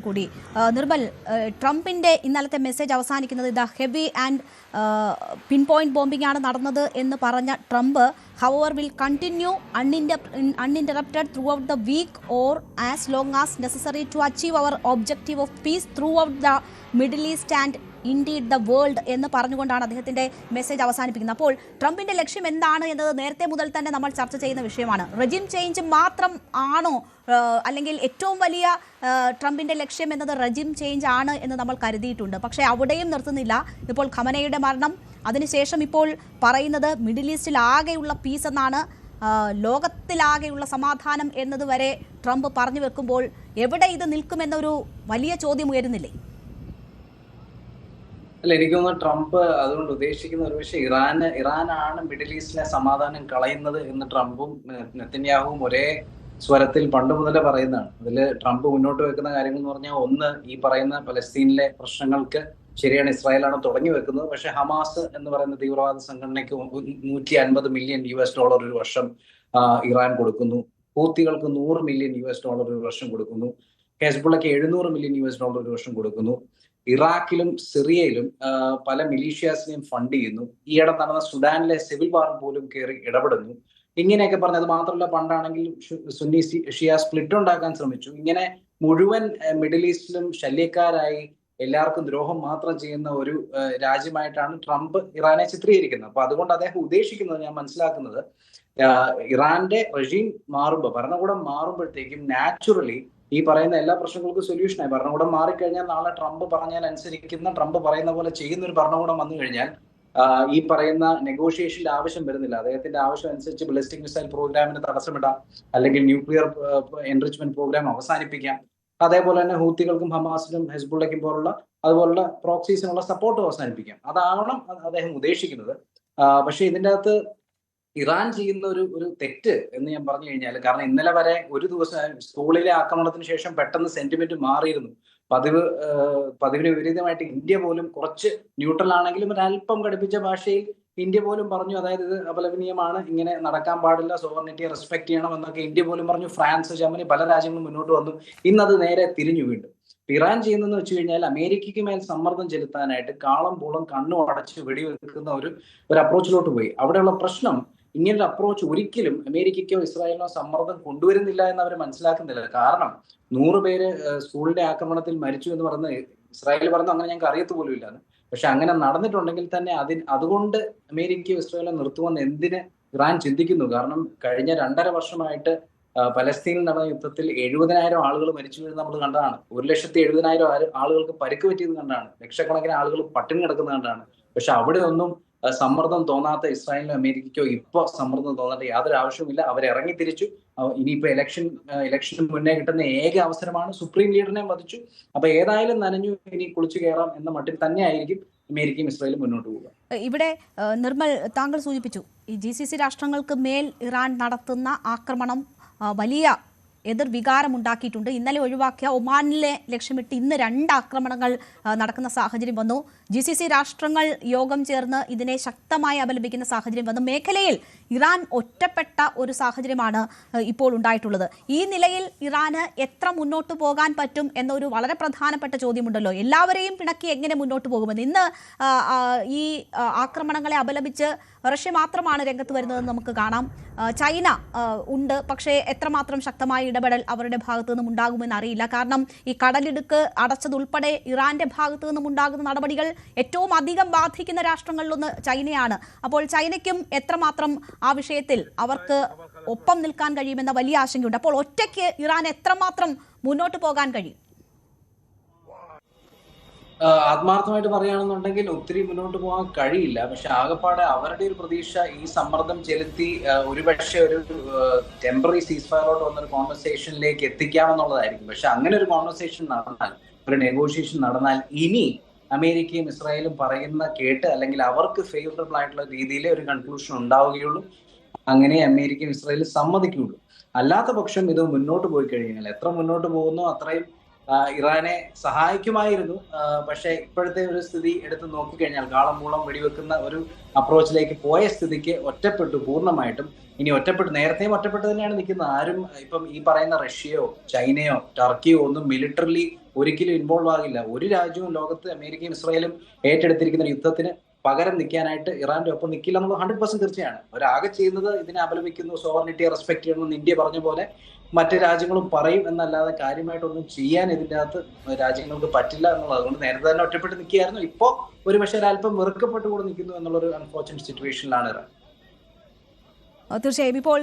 കൂടി നിർമ്മൽ, ട്രംപിന്റെ ഇന്നലത്തെ മെസ്സേജ് അവസാനിക്കുന്നത് the heavy and pin point bombing ആണ് നടന്നത് എന്ന് പറഞ്ഞ Trump however will continue uninterrupted throughout the week or as long as necessary to achieve our objective of peace throughout the Middle East and indeed the world എന്ന് പറഞ്ഞുകൊണ്ടാണ് അദ്ദേഹത്തിന്റെ message അവസാനിപ്പിക്കുന്നത്. അപ്പോൾ ട്രംപിന്റെ ലക്ഷ്യം എന്താണ് എന്നത് നേരത്തെ മുതൽ തന്നെ നമ്മൾ ചർച്ച ചെയ്യുന്ന വിഷയമാണ്. റെജിം ചേഞ്ച് മാത്രം ആണോ അല്ലെങ്കിൽ ഏറ്റവും വലിയ ട്രംപിന്റെ ലക്ഷ്യം എന്നത് റെജിം ചേഞ്ച് ആണ് എന്ന് നമ്മൾ കരുതിയിട്ടുണ്ട്. പക്ഷേ അവിടെയും നിർത്തുന്നില്ല. ഇപ്പോൾ ഖമനയുടെ മരണം, അതിനുശേഷം ഇപ്പോൾ പറയുന്നത് മിഡിൽ ഈസ്റ്റിൽ ആകെയുള്ള പീസ് എന്നാണ്, ലോകത്തിലാകെയുള്ള സമാധാനം എന്നതുവരെ ട്രംപ് പറഞ്ഞു വെക്കുമ്പോൾ എവിടെ ഇത് നിൽക്കുമെന്നൊരു വലിയ ചോദ്യം ഉയരുന്നില്ലേ? അല്ല, എനിക്ക് തോന്നുന്നു ട്രംപ് അതുകൊണ്ട് ഉദ്ദേശിക്കുന്ന ഒരു പക്ഷേ ഇറാനാണ് മിഡിൽ ഈസ്റ്റിലെ സമാധാനം കളയുന്നത് എന്ന് ട്രംപും നെതന്യാഹുവും ഒരേ സ്വരത്തിൽ പണ്ട് മുതലേ പറയുന്നതാണ്. അതിൽ ട്രംപ് മുന്നോട്ട് വെക്കുന്ന കാര്യങ്ങൾ എന്ന് പറഞ്ഞാൽ, ഒന്ന്, ഈ പറയുന്ന പലസ്തീനിലെ പ്രശ്നങ്ങൾക്ക് ശരിയാണ് ഇസ്രായേലാണ് തുടങ്ങി വെക്കുന്നത്, പക്ഷെ ഹമാസ് എന്ന് പറയുന്ന തീവ്രവാദ സംഘടനയ്ക്ക് $150 മില്യൺ ഒരു വർഷം ഇറാൻ കൊടുക്കുന്നു. ഹൂത്തികൾക്ക് $100 മില്യൺ ഒരു വർഷം കൊടുക്കുന്നു. ഹെസ്ബുള്ളയ്ക്ക് $700 മില്യൺ ഒരു വർഷം കൊടുക്കുന്നു. ഇറാഖിലും സിറിയയിലും പല മിലീഷ്യാസിനെയും ഫണ്ട് ചെയ്യുന്നു. ഈയിടെ നടന്ന സുഡാനിലെ സിവിൽ വാർ പോലും കയറി ഇടപെടുന്നു. ഇങ്ങനെയൊക്കെ പറഞ്ഞത് മാത്രമല്ല, പണ്ടാണെങ്കിൽ സുന്നി ഷിയ സ്പ്ലിറ്റ് ഉണ്ടാക്കാൻ ശ്രമിച്ചു. ഇങ്ങനെ മുഴുവൻ മിഡിൽ ഈസ്റ്റിലും ശല്യക്കാരായി എല്ലാവർക്കും ദ്രോഹം മാത്രം ചെയ്യുന്ന ഒരു രാജ്യമായിട്ടാണ് ട്രംപ് ഇറാനെ ചിത്രീകരിക്കുന്നത്. അപ്പൊ അതുകൊണ്ട് അദ്ദേഹം ഉദ്ദേശിക്കുന്നത്, ഞാൻ മനസ്സിലാക്കുന്നത്, ഇറാന്റെ റെജീം മാറുമ്പോൾ, ഭരണകൂടം മാറുമ്പോഴത്തേക്കും നാച്ചുറലി ഈ പറയുന്ന എല്ലാ പ്രശ്നങ്ങൾക്കും സൊല്യൂഷനായി. ഭരണകൂടം മാറിക്കഴിഞ്ഞാൽ നാളെ ട്രംപ് പറഞ്ഞാൽ അനുസരിക്കുന്ന, ട്രംപ് പറയുന്ന പോലെ ചെയ്യുന്ന ഒരു ഭരണകൂടം വന്നു കഴിഞ്ഞാൽ ഈ പറയുന്ന നെഗോഷിയേഷന്റെ ആവശ്യം വരുന്നില്ല. അദ്ദേഹത്തിന്റെ ആവശ്യം അനുസരിച്ച് ബലിസ്റ്റിക് മിസൈൽ പ്രോഗ്രാമിന് തടസ്സമിടാം, അല്ലെങ്കിൽ ന്യൂക്ലിയർ എൻറിച്ച്മെന്റ് പ്രോഗ്രാം അവസാനിപ്പിക്കാം. അതേപോലെ തന്നെ ഹൂത്തികൾക്കും ഹമാസിനും ഹെസ്ബുള്ളയ്ക്കും അതുപോലുള്ള പ്രോക്സീസിനുള്ള സപ്പോർട്ട് അവസാനിപ്പിക്കാം. അതാവണം അദ്ദേഹം ഉദ്ദേശിക്കുന്നത്. പക്ഷെ ഇതിൻ്റെ അകത്ത് ഇറാൻ ചെയ്യുന്ന ഒരു തെറ്റ് എന്ന് ഞാൻ പറഞ്ഞു കഴിഞ്ഞാൽ, കാരണം ഇന്നലെ വരെ ഒരു ദിവസം സ്കൂളിലെ ആക്രമണത്തിന് ശേഷം പെട്ടെന്ന് സെന്റിമെന്റ് മാറിയിരുന്നു. പതിവിന് വിപരീതമായിട്ട് ഇന്ത്യ പോലും കുറച്ച് ന്യൂട്രൽ ആണെങ്കിലും ഒരല്പം കടുപ്പിച്ച ഭാഷയിൽ ഇന്ത്യ പോലും പറഞ്ഞു, അതായത് ഇത് അപലപനീയമാണ്, ഇങ്ങനെ നടക്കാൻ പാടില്ല, സോവർണിറ്റിയെ റെസ്പെക്ട് ചെയ്യണം എന്നൊക്കെ ഇന്ത്യ പോലും പറഞ്ഞു. ഫ്രാൻസ്, ജർമ്മനി, പല രാജ്യങ്ങളും മുന്നോട്ട് വന്നു. ഇന്നത് നേരെ തിരിഞ്ഞു വീണ്ടും. ഇറാൻ ചെയ്യുന്നതെന്ന് വെച്ച് കഴിഞ്ഞാൽ, അമേരിക്കയ്ക്ക് മേൽ സമ്മർദ്ദം ചെലുത്താനായിട്ട് കാളം പൂളം കണ്ണും അടച്ച് വെടിവെക്കുന്ന ഒരു അപ്രോച്ചിലോട്ട് പോയി. അവിടെയുള്ള പ്രശ്നം, ഇങ്ങനൊരു അപ്രോച്ച് ഒരിക്കലും അമേരിക്കയ്ക്കോ ഇസ്രായേലിനോ സമ്മർദ്ദം കൊണ്ടുവരുന്നില്ല എന്ന് അവർ മനസ്സിലാക്കുന്നില്ല. കാരണം 100 പേര് സ്കൂളിന്റെ ആക്രമണത്തിൽ മരിച്ചു എന്ന് പറഞ്ഞ് ഇസ്രായേൽ പറഞ്ഞു, അങ്ങനെ ഞങ്ങൾക്ക് അറിയത്ത് പോലും ഇല്ലാന്ന്. പക്ഷെ അങ്ങനെ നടന്നിട്ടുണ്ടെങ്കിൽ തന്നെ അതുകൊണ്ട് അമേരിക്കയോ ഇസ്രായേലോ നിർത്തുമെന്ന് എന്തിന് ഇറാൻ ചിന്തിക്കുന്നു? കാരണം കഴിഞ്ഞ 2.5 വർഷമായിട്ട് പലസ്തീനിൽ നടന്ന യുദ്ധത്തിൽ 70,000 ആളുകൾ മരിച്ചു വീഴുന്നത് നമ്മൾ കണ്ടതാണ്. 1,70,000 ആളുകൾക്ക് പരിക്ക് പറ്റിയത് കണ്ടാണ്. ലക്ഷക്കണക്കിന് ആളുകൾ പട്ടിണി കിടക്കുന്നത് കണ്ടാണ്. പക്ഷെ അവിടെ ഒന്നും സമ്മർദ്ദം തോന്നാത്ത ഇസ്രായേലിനോ അമേരിക്കയ്ക്കോ ഇപ്പൊ സമ്മർദ്ദം തോന്നാത്ത യാതൊരു ആവശ്യവുമില്ല. അവരിറങ്ങി തിരിച്ചു. ഇനിയിപ്പോ ഇലക്ഷന് മുന്നേ കിട്ടുന്ന ഏക അവസരമാണ്. സുപ്രീം ലീഡറിനെ വധിച്ചു. അപ്പൊ ഏതായാലും നനഞ്ഞു, ഇനി കുളിച്ചു കയറാം എന്ന മട്ടിൽ തന്നെ ആയിരിക്കും അമേരിക്കയും ഇസ്രായേലും മുന്നോട്ട് പോകുക. ഇവിടെ നിർമ്മൽ, താങ്കൾ സൂചിപ്പിച്ചു, ഈ GCC രാഷ്ട്രങ്ങൾക്ക് മേൽ ഇറാൻ നടത്തുന്ന ആക്രമണം വലിയ എതിർവികാരം ഉണ്ടാക്കിയിട്ടുണ്ട്. ഇന്നലെ ഒഴിവാക്കിയ ഒമാനിലെ ലക്ഷ്യമിട്ട് ഇന്ന് 2 ആക്രമണങ്ങൾ നടക്കുന്ന സാഹചര്യം വന്നു. GCC രാഷ്ട്രങ്ങൾ യോഗം ചേർന്ന് ഇതിനെ ശക്തമായി അപലപിക്കുന്ന സാഹചര്യം വന്നു. മേഖലയിൽ ഇറാൻ ഒറ്റപ്പെട്ട ഒരു സാഹചര്യമാണ് ഇപ്പോൾ ഉണ്ടായിട്ടുള്ളത്. ഈ നിലയിൽ ഇറാന് എത്ര മുന്നോട്ട് പോകാൻ പറ്റും എന്നൊരു വളരെ പ്രധാനപ്പെട്ട ചോദ്യമുണ്ടല്ലോ. എല്ലാവരെയും പിണക്കി എങ്ങനെ മുന്നോട്ട് പോകുമെന്ന്. ഇന്ന് ഈ ആക്രമണങ്ങളെ അപലപിച്ച് റഷ്യ മാത്രമാണ് രംഗത്ത് വരുന്നതെന്ന് നമുക്ക് കാണാം. ചൈന ഉണ്ട്, പക്ഷേ എത്രമാത്രം ശക്തമായ ഇടപെടൽ അവരുടെ ഭാഗത്തു നിന്നും ഉണ്ടാകുമെന്ന് അറിയില്ല. കാരണം ഈ കടലിടുക്ക് അടച്ചതുൾപ്പെടെ ഇറാന്റെ ഭാഗത്തു നിന്നും ഉണ്ടാകുന്ന നടപടികൾ ഏറ്റവും അധികം ബാധിക്കുന്ന രാഷ്ട്രങ്ങളിലൊന്ന് ചൈനയാണ്. അപ്പോൾ ചൈനയ്ക്കും എത്രമാത്രം ആ വിഷയത്തിൽ അവർക്ക് ഒപ്പം നിൽക്കാൻ കഴിയുമെന്ന വലിയ ആശങ്കയുണ്ട്. അപ്പോൾ ഒറ്റയ്ക്ക് ഇറാൻ എത്രമാത്രം മുന്നോട്ട് പോകാൻ കഴിയും? ആത്മാർത്ഥമായിട്ട് പറയുകയാണെന്നുണ്ടെങ്കിൽ ഒത്തിരി മുന്നോട്ട് പോകാൻ കഴിയില്ല. പക്ഷെ ആകെപ്പാടെ അവരുടെ ഒരു പ്രതീക്ഷ ഈ സമ്മർദ്ദം ചെലുത്തി ഒരുപക്ഷെ ഒരു ടെമ്പററി സീസ് ഫയറോട്ട് വന്നൊരു കോൺവെർസേഷനിലേക്ക് എത്തിക്കാമെന്നുള്ളതായിരിക്കും. പക്ഷെ അങ്ങനെ ഒരു കോൺവെർസേഷൻ നടന്നാൽ, ഒരു നെഗോഷിയേഷൻ നടന്നാൽ, ഇനി അമേരിക്കയും ഇസ്രായേലും പറയുന്ന കേട്ട്, അല്ലെങ്കിൽ അവർക്ക് ഫേവറബിൾ ആയിട്ടുള്ള രീതിയിലെ ഒരു കൺക്ലൂഷൻ ഉണ്ടാവുകയുള്ളൂ. അങ്ങനെ അമേരിക്കയും ഇസ്രായേലും സമ്മതിക്കുകയുള്ളൂ. അല്ലാത്ത പക്ഷം ഇത് മുന്നോട്ട് പോയി കഴിഞ്ഞാൽ, എത്ര മുന്നോട്ട് പോകുന്നോ അത്രയും ഇറാനെ സഹായിക്കുമായിരുന്നു. പക്ഷെ ഇപ്പോഴത്തെ ഒരു സ്ഥിതി എടുത്ത് നോക്കിക്കഴിഞ്ഞാൽ, കാളം മൂളം വെടിവെക്കുന്ന ഒരു അപ്രോച്ചിലേക്ക് പോയ സ്ഥിതിക്ക് ഒറ്റപ്പെട്ടു പൂർണ്ണമായിട്ടും. ഇനി നേരത്തെയും ഒറ്റപ്പെട്ട് തന്നെയാണ് നിൽക്കുന്നത്. ആരും ഇപ്പം ഈ പറയുന്ന റഷ്യയോ ചൈനയോ ടർക്കിയോ ഒന്നും മിലിറ്ററിലി ഒരിക്കലും ഇൻവോൾവ് ആകില്ല. ഒരു രാജ്യവും ലോകത്ത് അമേരിക്കയും ഇസ്രായേലും ഏറ്റെടുത്തിരിക്കുന്ന യുദ്ധത്തിന് പകരം നിൽക്കാനായിട്ട് ഇറാന്റെ ഒപ്പം നിൽക്കില്ല എന്നുള്ളത് 100% തീർച്ചയാണ്. അവരാകെ ചെയ്യുന്നത് ഇതിനെ അപലപിക്കുന്നു, സോവറിനിറ്റിയെ റെസ്പെക്ട് ചെയ്യണമെന്ന് ഇന്ത്യ പറഞ്ഞ പോലെ മറ്റ് രാജ്യങ്ങളും പറയും എന്നല്ലാതെ കാര്യമായിട്ടൊന്നും ചെയ്യാൻ ഇതിൻ്റെ അകത്ത് രാജ്യങ്ങൾക്ക് പറ്റില്ല എന്നുള്ളത്. അതുകൊണ്ട് നേരത്തെ തന്നെ ഒറ്റപ്പെട്ട് നിൽക്കുകയായിരുന്നു. ഇപ്പോൾ ഒരു പക്ഷേ ഒരല്പം വെറുക്കപ്പെട്ടുകൂടെ നിൽക്കുന്നു എന്നുള്ളൊരു അൺഫോർച്ചുനേറ്റ് സിറ്റുവേഷനിലാണ് ഇറാൻ. തീർച്ചയായും ഇപ്പോൾ